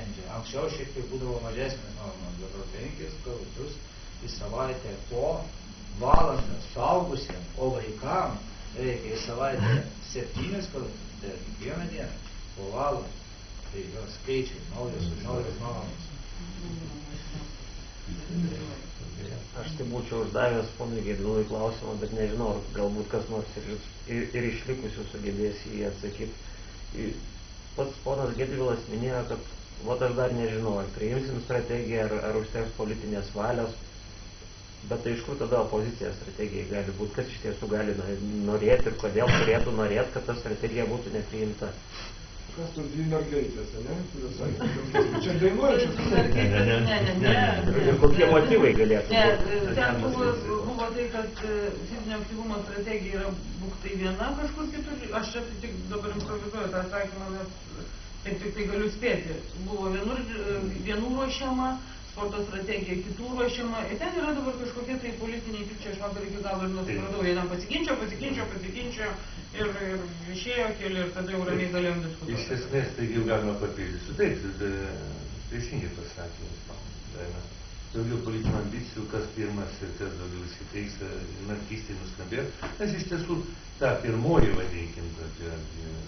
sprendžia. Anksčiau šiek tiek būdavo mažesnės normos, dabar 5 kartus į savaitę po valandą suaugusiems, o vaikam reikia į savaitę 7 kartus, tai kiekvieną dieną po valandą. Tai yra skaičiai, naujos normos. Aš tai būčiau uždavęs ponui Gedvilui klausimą, bet nežinau, galbūt kas nors ir išlikusių sugebės jį atsakyti. Pats ponas Gedvilas minėjo, kad vat aš dar nežinau, ar priimsim strategiją, ar užteks politinės valios, bet tai iš kur tada opozicija strategijai gali būti, kas iš tiesų gali norėti ir kodėl turėtų norėti, kad ta strategija būtų nepriimta. Kas tos dvi mergaitės, ne? Čia dainuojančios? Ne. Kokie motyvai galėtų būti? Ten buvo tai, kad fizinio aktyvumo strategija yra būktai viena kažkur kitur. Aš čia tik dabar improvizuoju tą atsakymą, nes tik tai galiu spėti. Buvo vienų ruošiama, sporto strategija kitų ruošiama. Ir ten yra dabar kažkokie tai politiniai pykčiai, aš vakar iki galo ir nesupratau. Jie ten pasiginčio. Ir išėjo keli ir tada jau ramiai galėjom diskutuoti. Iš esmės, taigi jau galima papildyti. Taip, teisingai pasakymas. Daugiau politinių ambicijų, kas pirmas ir kas daugiau įsiteiks, narkystai nuskambėjo. Nes iš tiesų ta pirmoji, vadinkim,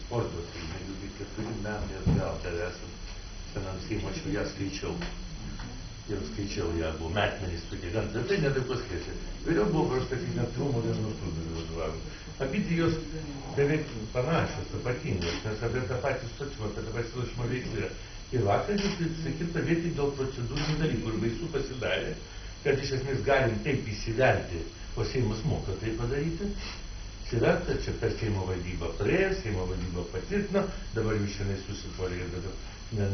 sporto, tai negu 4 metai atgal, tai esant senam Seimo, aš ją skaičiau. Jau skaičiau ją, buvo metmenys tokie gan, bet tai netaip paskaičiau. Vėliau buvo prašta fizinio aktyvumo dienos studijų vadovavimo. Abidvi jos beveik panašios, tapatingos, nes apie tą patį sociumą, apie tą patį lošimo veiklą. Ir vakar jūs sakyta vien dėl procedūrinių dalykų ir baisu pasidarė, kad iš esmės galim taip įsivelti, o Seimas moka tai padaryti. Įsivelta, čia per Seimo valdybą praėjo, Seimo valdybą patvirtino, dabar jūs šiandien susitvarė ir dabar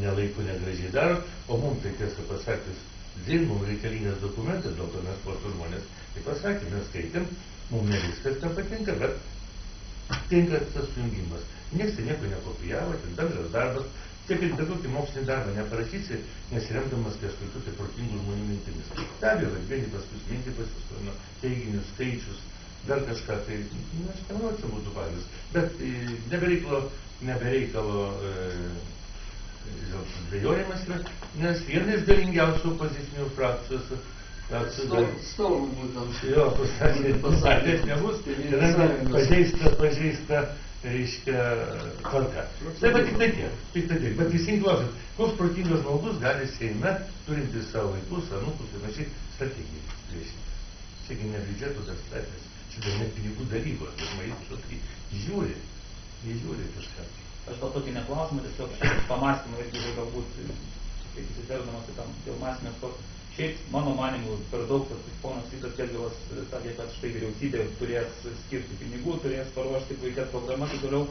nelaiko negražiai daro, o mums tai tiesą pasakius, mums reikalingas dokumentas, dėl to mes sporto žmonės, tai pasakė, mes skaitėm, mums ne viskas tam patinka, bet tinka tas sujungimas. Niekas tai nieko nekopijavo, tai bendras darbas, tiek ir bet kokį mokslinį darbą neparašysi, nesiremdamas kažkokiu tai protingų žmonių mintimis. Be abejo, vieni paskui mintį pasiskolino, teiginius, skaičius, dar kažką, tai aš nemanau, čia būtų pagrindas. Bet nebereikalo dvejojimas yra, nes viena iš galingiausių opozicinių frakcijos Stovų būtent. Jo, pasakės nebus, pažeista, reiškia, tvarka. Tai va tik tai tiek. Bet visi klausit, koks protingas žmogus gali Seime, turinti savo vaikus, anūkus ir panašiai, strategiją priešinti. Čiagi ne biudžeto tas strategijas, čia dar ne pinigų dalybos, bet mažai tai žiūri kažką. Aš gal tokį neklausimą, tiesiog šiek pamąstymą irgi galbūt, kaip įsitardamas dėl masinio sporto. Šiaip, mano manimu, per daug, kad ponas Vytas Gedvilas sakė, kad štai vyriausybė turės skirti pinigų, turės paruošti puikias programas ir toliau.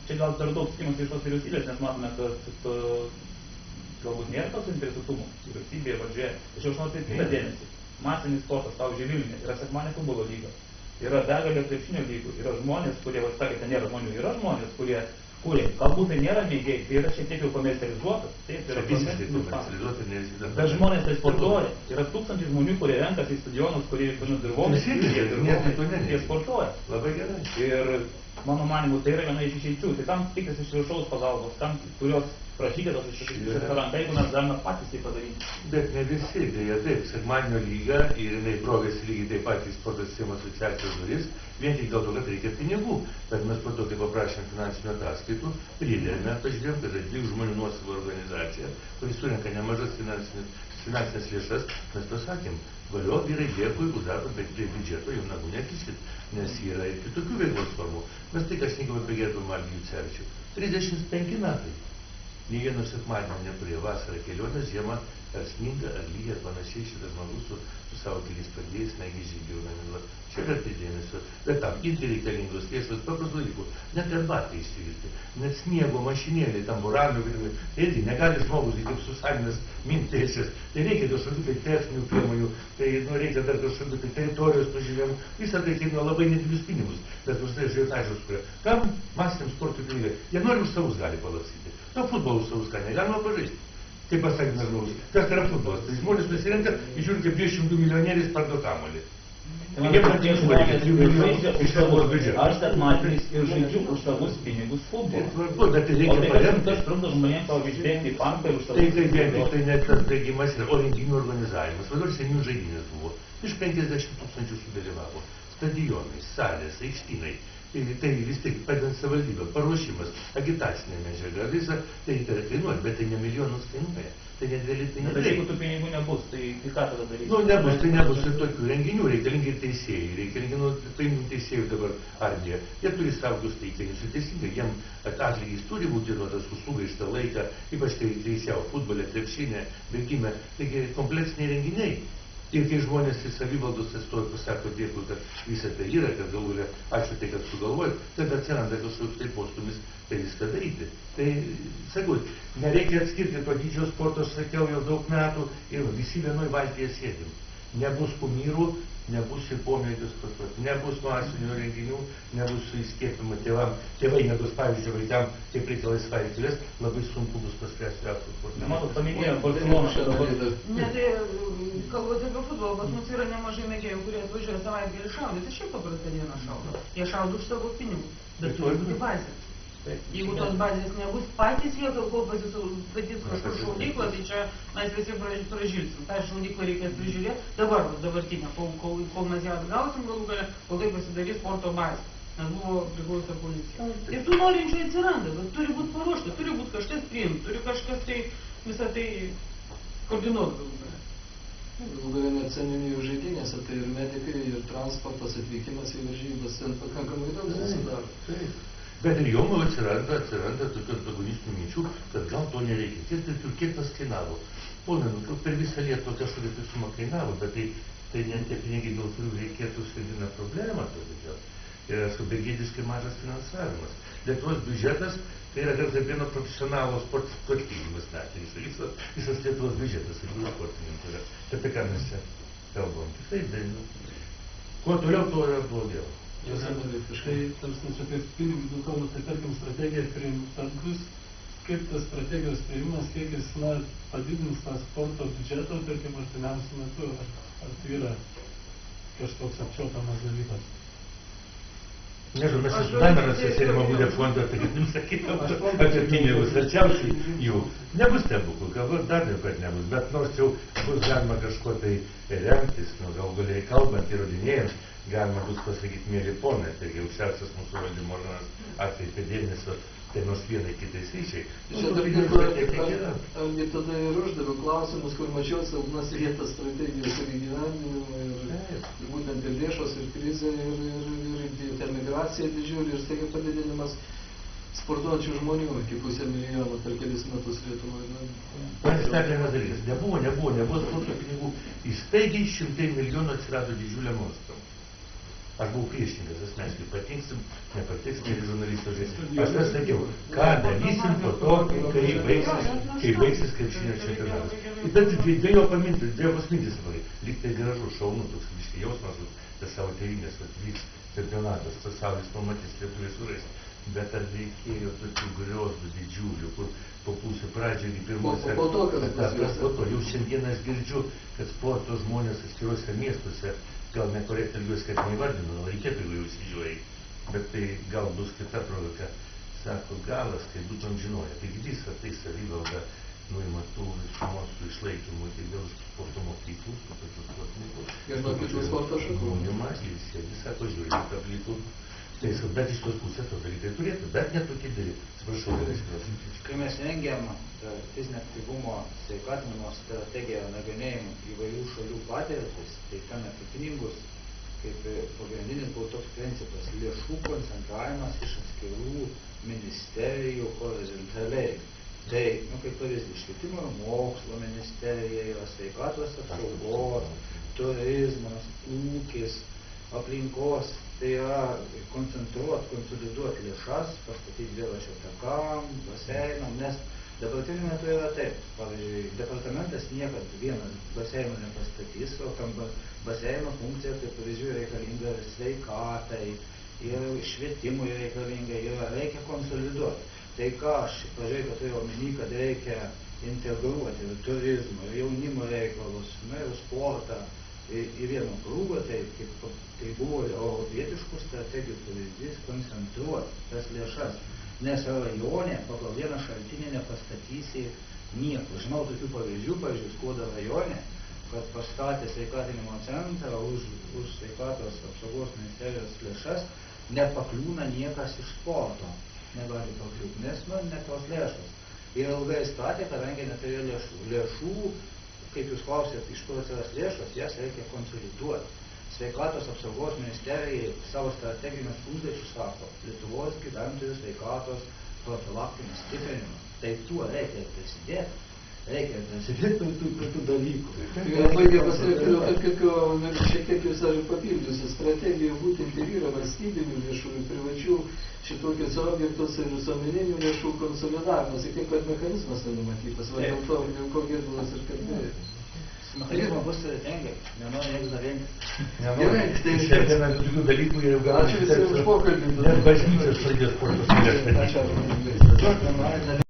Čia gal per daug skimas iš tos vyriausybės, nes matome, kad galbūt nėra tos interesuotumo vyriausybėje, valdžioje. Tačiau aš noriu atkreipti dėmesį. Masinis sportas, pavyzdžiui, Vilniuje, yra sekmadienio futbolo lyga, yra begalė krepšinio lygų, yra žmonės, kurie, va, sakėte, nėra žmonių, yra žmonės, kurie galbūt tai nėra mėgėjai, tai yra šiek tiek jau komercializuotas, taip, tai yra komercializuotas, bet žmonės tai sportuoja, yra tūkstančiai žmonių, kurie renkasi į stadionus, kurie dirvomis, jie sportuoja. Labai gerai. Ir mano manimu, tai yra viena iš išeičių, tai tam tikras iš viršaus pagalbos, tam, kurios prašyti tos išeičių ranką, jeigu mes galime patys tai padaryti. Bet ne visi, dėja taip, sekmadienio lyga ir jinai provėsi lygiai taip pat į sporto sistemų asociacijos duris, vien tik dėl to, kad reikia pinigų. Bet mes po to, kai paprašėm finansinių ataskaitų, pridėjome, pažiūrėjom, kad yra 2 žmonių nuosavų organizacija, kuris surenka nemažas finansinės lėšas, mes pasakėm, valio vyrai dėkui, jeigu darbą, bet prie biudžeto jau nagų nekisit, nes yra ir kitokių veiklos formų. Mes tik aš šnekėjau apie gerbimą Algį Jucevičių. 35 metai. Nė vieno sekmadienio neturėjo, vasarą kelionės, žiemą ar sninga, ar lyja, ar panašiai šitas žmogus su savo keliais padėjais, negi žygių namila. Čia verti dėmesio. Bet tam irgi reikalingos lėšos paprastų dalykų. Net ir batai išsivirti, net sniego mašinėlė, tam buramių grimai. Tai irgi negali žmogus, kaip susavinas mintėsis. Tai reikia kažkokių tai techninių priemonių, tai reikia dar kažkokių tai teritorijos pažiūrėjimų. Visą tai kainuoja labai nedidelius pinigus. Bet už tai žiotažas, kurie kam masiniam sportui pinigai. Jie nori už savus gali palakstyti. To futbolų savus ką negalima pažaisti. Kaip pasakymas žmogus, kas yra futbolas? Tai žmonės pasirenka, žiūri, kaip 200 milijonieriais pardo kamuolį. Tai man Jie tie pradėjo žmonės jų ir milijonų žaidžia už iš savo savus, biudžeto. aš sekmadieniais ir žaidžiu už savus pinigus Tai futbolą. svarbu, bet tai O reikia tai kas paremti. trukdo žmonėms, pavyzdžiui, bėgti į parką ir už Tai savus tai ne tas bėgimas, o renginių organizavimas. Vadovas senių žaidynės buvo. Iš 50 tūkstančių sudalyvavo. Stadionai, salės, aikštynai. Tai vis tik padant savivaldybę, paruošimas, agitacinė medžiaga, visa, tai kainuoja, bet tai ne milijonus kainuoja. Tai nedėlį, tai Bet nedėlį. jeigu tų pinigų nebus, tai ką tada daryti? Nu, nebus, tai nebus ir tokių renginių, reikalingi ir teisėjai, reikalingi, nu, paimkim teisėjų dabar armiją. Jie turi saugus teikinius ir teisingai, jiem atlygis turi būti duotas už sugaištą laiką, ypač tai teisėjau futbole, krepšinė, bėgime, taigi kompleksiniai renginiai. Ir kai žmonės į savivaldos atstovai pasako dėkui, kad visą tai yra, kad galų galia, ačiū tai, kad sugalvojat, tada atsiranda kažkoks tai postumis tai viską daryti. Tai, sakau, nereikia atskirti to didžio sporto, aš sakiau jau daug metų, ir visi vienoj valtyje sėdim. Nebus kumyrų, nebus ir pomėgių sportuoti, nebus masinių renginių, nebus įskiepimo tėvam. Tėvai nebus, pavyzdžiui, vaikam, kaip reikia laisvaikelės, labai sunku bus paspręsti rapsų sportą. Matot, paminėjo Barceloną, kad dabar Ne, tai kalbant apie futbolą, pas mus yra nemažai mėgėjų, kurie atvažiuoja savaitgalį šaudyti, šiaip paprastą dieną šaudo. Jie šaudo už savo pinigus, bet turi būti bazė. Jeigu tos bazės nebus, patys jie kol pasistatys kažkur šaudyklą, tai čia mes visi pražilsim. Ta šaudyklą reikės prižiūrėti dabartinę, kol mes ją atgausim galų galę, kol tai pasidarys sporto bazė. Nes buvo priklauso policija. Ir tų norinčių atsiranda, bet turi būti paruošta, turi būti kažkas priimti, turi kažkas tai visą tai koordinuoti galų galę. Galų galę net seniūnijų žaidynėse, tai ir medikai, ir transportas, atvykimas į varžybas, ten pakankamai daug susidaro. Bet ir jau atsiranda tokių antagonistinių minčių, kad gal to nereikia. Kiek tas kainavo? Pone, per visą Lietuvą kažkokia tai suma kainavo, bet tai ne tie pinigai, dėl kurių reikėtų sprendinę problemą to didžiausią. Ir aišku, begėdiškai mažas finansavimas. Lietuvos biudžetas tai yra kartais vieno profesionalo sporto atlyginimas metinis. Visas Lietuvos biudžetas ir jų sportininkų yra. Apie ką mes čia kalbam? Tikrai, kuo toliau, tuo yra blogiau. Tai tarsi čia kaip pinigus daug kalbas, tai tarkim strategija priimtas, kaip tas strategijos priimas, kiek jis padidins tą sporto biudžetą, tarkim, artimiausiu metu, ar tai yra kažkoks apčiopiamas dalykas. Nežinau, mes susidarėme Seimo būdė fondą, tai kaip jums sakytum, apie pinigus, arčiausiai jų. Nebus stebuklų, galbūt dar jau, kad nebus, bet nors jau bus galima kažko tai remtis, gal galiai kalbant, įrodinėjant, galima bus pasakyti, mėly ponai, taigi aukščiausias mūsų valdymo organas atkreipė dėmesio, tai nors vienai kitais ryšiai. Čia tada ir uždaviau klausimus, kur mačiau silpnas vietas strategijos ir įgyvendinimą, ir būtent ir lėšos, ir krizė, ir migracija didžiulė, ir staiga padidinimas sportuojančių žmonių iki 500 000 per kelis metus Lietuvoje. Patys neklimas dalykas, nebuvo sporto pinigų, įstaigiai 100 milijonų atsirado didžiulė nuostaba. Aš buvau priešininkas, asmeniškai patiksim, nepatiksim, ir žurnalistų žiūrės. Aš pasakiau, ką darysim po to, kai baigsis krepšinio čempionatas. Bet dviejos mintis, lyg tai gražu, šaunu, toks biškai jausmas, tas savo tėvynės, kad vyks čempionatas, pasaulis pamatys lietuviai surais. Bet ar reikėjo tokių griozdų didžiulių, kur papūsiu pradžiai pirmose... Po to, jau šiandieną aš girdžiu, kad sporto žmonės atskiruose miestuose, gal nekorektai elgiuosi, kad neįvardinu, reikėtų jau įsižiūrėjai, bet tai gal bus kita proga, sako, galas, kai būtum žinoję. Taigi visą tai savivalda nuima tų mūsų išlaikymų, tik dėl sporto mokyklų, tų pačių sportininkų. Ir nuo kitų sporto šakų. Nuima ir sėdi, sako, žiūrėjau, kad aplinkų. Bet iš tos pusės to dalykai turėtų, bet ne tokie dalykai. Atsiprašau, kai mes rengiam fizinio aktyvumo sveikatinimo strategiją nagrinėjimų įvairių šalių patirtis, tai ten apie pinigus, kaip pagrindinis buvo toks principas, lėšų koncentravimas iš atskirų ministerijų horizontaliai. Tai, kaip pavyzdys, švietimo ir mokslo ministerija yra sveikatos apsaugos, turizmas, ūkis, aplinkos. Tai yra konsoliduoti lėšas, pastatyti dviračio takam, baseinam, nes dabartiniu metu yra taip. Pavyzdžiui, departamentas niekad vienas baseino nepastatys, o tam baseino funkcija, kaip pavyzdžiui, reikalinga sveikatai, ir švietimui reikalinga, ir reikia konsoliduoti. Tai ką aš pradžioj, kad turėjau omeny, kad reikia integruoti ir turizmą, ir jaunimo reikalus, ir sportą, į vieną krūvą, tai buvo europietiškų strategijų pavyzdys koncentruoti tas lėšas, nes rajone pagal vieną šaltinį nepastatysi nieko. Žinau tokių pavyzdžių, pavyzdžiui, Skuodo rajone, kad pastatė sveikatinimo centrą už sveikatos apsaugos ministerijos lėšas, nepakliūna niekas iš sporto, negali pakliūti, nes ne tos lėšos. Ir ilgai statė, kadangi neturėjo lėšų, kaip jūs klausėt, iš kur atsiras lėšos, jas reikia konsoliduoti. Sveikatos apsaugos ministerijai savo strateginius užduočius sako Lietuvos gyventojų sveikatos profilaktinis stiprinimas. Tai tuo reikia prisidėti. Reikia prisidėti prie tų dalykų. Labai geras reikėjo, šiek tiek jūs dar papildysiu, strategija būtent ir yra valstybinių lėšų ir privačių šitokius objektus ir visuomeninių lėšų konsolidavimas, ir kaip kad mechanizmas tai numatytas, va dėl to, dėl ko Gedvilas ir kalbėjo. Mechanizmas bus sudėtingai, nenori nieks dalinti. Gerai, tai Šiandieną tokių dalykų ir gal... ačiū visiems už pokalbį. Net bažnyčios pradės sportos. Ačiū.